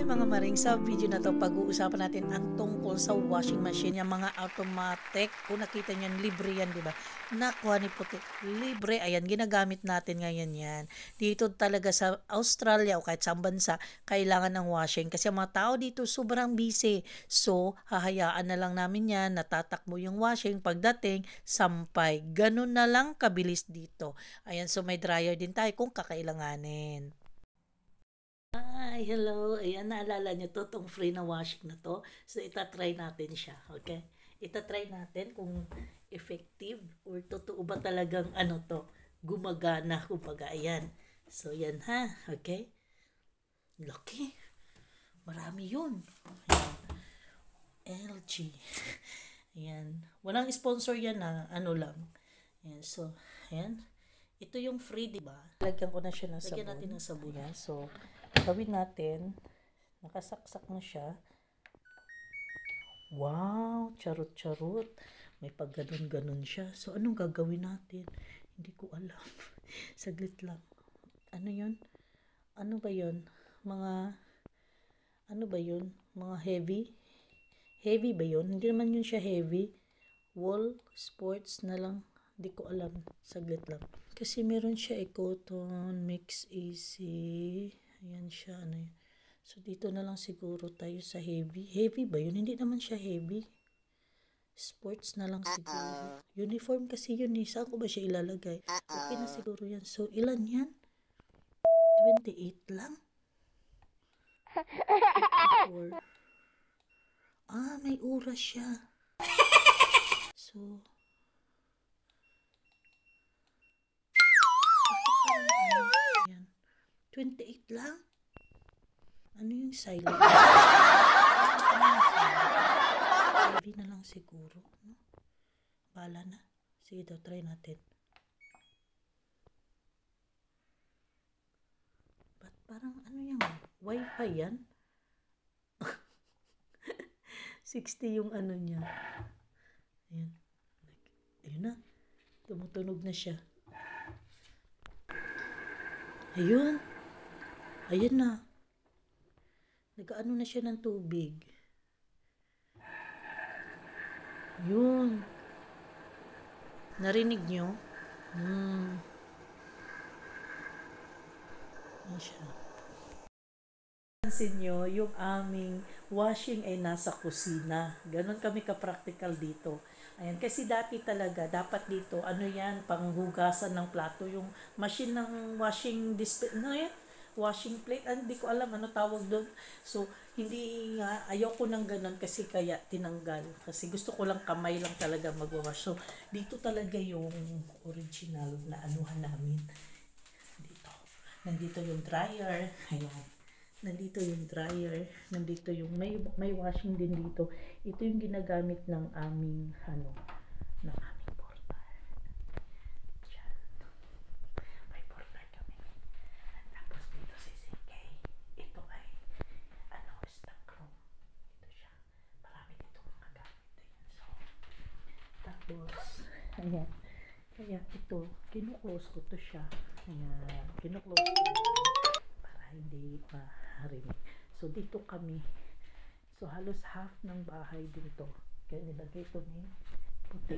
mga maring, sa video na to pag-uusapan natin ang tungkol sa washing machine, yung mga automatic. Kung nakita niyan, libre yan, di ba? Nakuha ni puti, libre. Ayan, ginagamit natin ngayon yan. Dito talaga sa Australia o kahit sa bansa, kailangan ng washing kasi ang mga tao dito sobrang busy. So, hahayaan na lang namin yan, natatakbo yung washing, pagdating, sampay. Ganun na lang kabilis dito. Ayan, so may dryer din tayo kung kakailanganin. Hi, hello. Ayan, naalala nyo to, tong free na washing na to. So, itatry natin siya, okay? Itatry natin kung effective or totoo ba talagang gumagana, kumbaga. Ayan. So, yan ha, okay? Laki. Marami yun. Ayan. LG. Ayan. Walang sponsor yan na, lang. Ayan, so, ayan. Ito yung free, di ba? Lagyan ko na siya ng sabon. Lagyan natin ng sabon. Ayan, so, gawin natin. Nakasaksak na siya. Wow, charot-charot. May pag ganun siya. So, anong gagawin natin? Hindi ko alam. Saglit lang. Ano yun? Ano ba yun? Mga heavy? Heavy ba yun? Hindi naman yun siya heavy. Wool, sports na lang. Hindi ko alam. Saglit lang. Kasi meron siya cotton, mix easy. Ayan siya. So, dito na lang siguro tayo sa heavy. Heavy ba yun? Hindi naman siya heavy. Sports na lang siguro. Uniform kasi yun eh. Saan ko ba siya ilalagay? Okay na siguro yan. So, ilan yan? 28 lang? 54. May oras siya. So, 28 lang? Ano yung silent? Heavy na lang siguro. No? Bala na. Sige daw, try natin. Ba't parang yung Wi-Fi yan? 60 yung niya. Ayan. Ayun na. Tumutunog na siya. Ayun. Ayan na. Nag-ano na siya ng tubig. Yun. Narinig nyo? Ayan siya. Pansin nyo, yung aming washing ay nasa kusina. Ganon kami ka-practical dito. Ayan, kasi dati talaga, dapat dito, panghugasan ng plato, yung machine ng washing display, washing plate, hindi ko alam ano tawag doon. So, hindi nga, ayoko nang ganun kasi kaya tinanggal. Kasi gusto ko lang kamay lang talaga magwawash. So, dito talaga yung original na anuhan namin. Dito. Nandito yung dryer. Ayan. Nandito yung dryer. Nandito yung, may washing din dito. Ito yung ginagamit ng aming, ng aming portal. Diyan. May portal kami. Tapos dito si CK. Ito ay, stock room. Ito siya. Marami dito mga gamit. Ayan. So, tapos, ayan. Kaya ito, kinuklose ko to siya. Ayan. Kinuklose ko para hindi maharinig. So, dito kami. So, halos half ng bahay dito. Kaya nilagay ito ni Puti.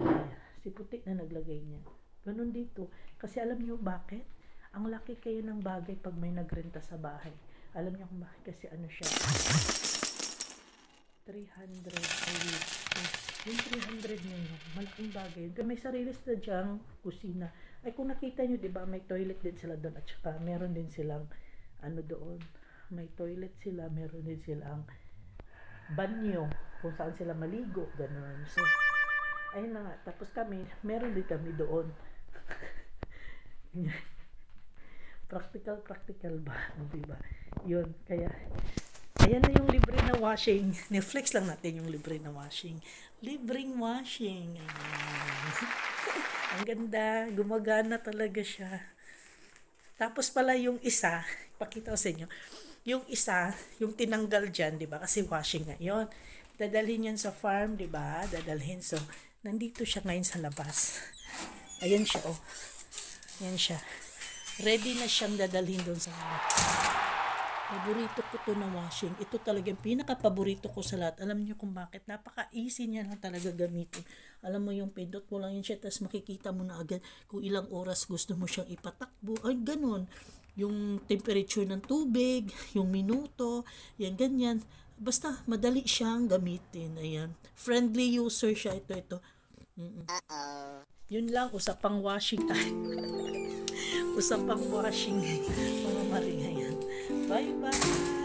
Si Puti na naglagay niya. Ganun dito. Kasi alam niyo bakit? Ang laki kayo ng bagay pag may nagrenta sa bahay. Alam niyo kung bakit? Kasi siya? 300 a week. Yung 300 niyo, malaking bagay. May sarili sila dyang kusina. Ay kung nakita niyo, diba, may toilet din sila doon. At saka meron din silang doon. May toilet sila. Meron din silang banyo. Kung saan sila maligo. Ganun. So, ayun na nga. Tapos kami, meron din kami doon. Practical ba? Diba? Yun. Kaya, ayan na yung libre na washing. Netflix lang natin yung libre na washing. Libreng washing. Ang ganda. Gumagana talaga siya. Tapos pala yung isa, pakita ko sa inyo, yung isa, yung tinanggal dyan, diba? Kasi washing nga yun. Dadalhin yan sa farm, diba? Dadalhin. So, nandito siya ngayon sa labas. Ayan siya, oh. Ayan siya. Ready na siyang dadalhin doon sa labas. Paborito ko to na washing. Ito talaga yung pinaka-paborito ko sa lahat. Alam niyo kung bakit? Napaka-easy niya lang talaga gamitin. Alam mo yung pindot mo lang yun siya, tapos makikita mo na agad kung ilang oras gusto mo siyang ipatakbo. Ay, ganun. Yung temperature ng tubig, yung minuto, yan, ganyan. Basta, madali siyang gamitin. Ayan. Friendly user siya. Ito. Yun lang, usapang washing tayo. Usapang washing. Mga maring, ayan. Bye-bye.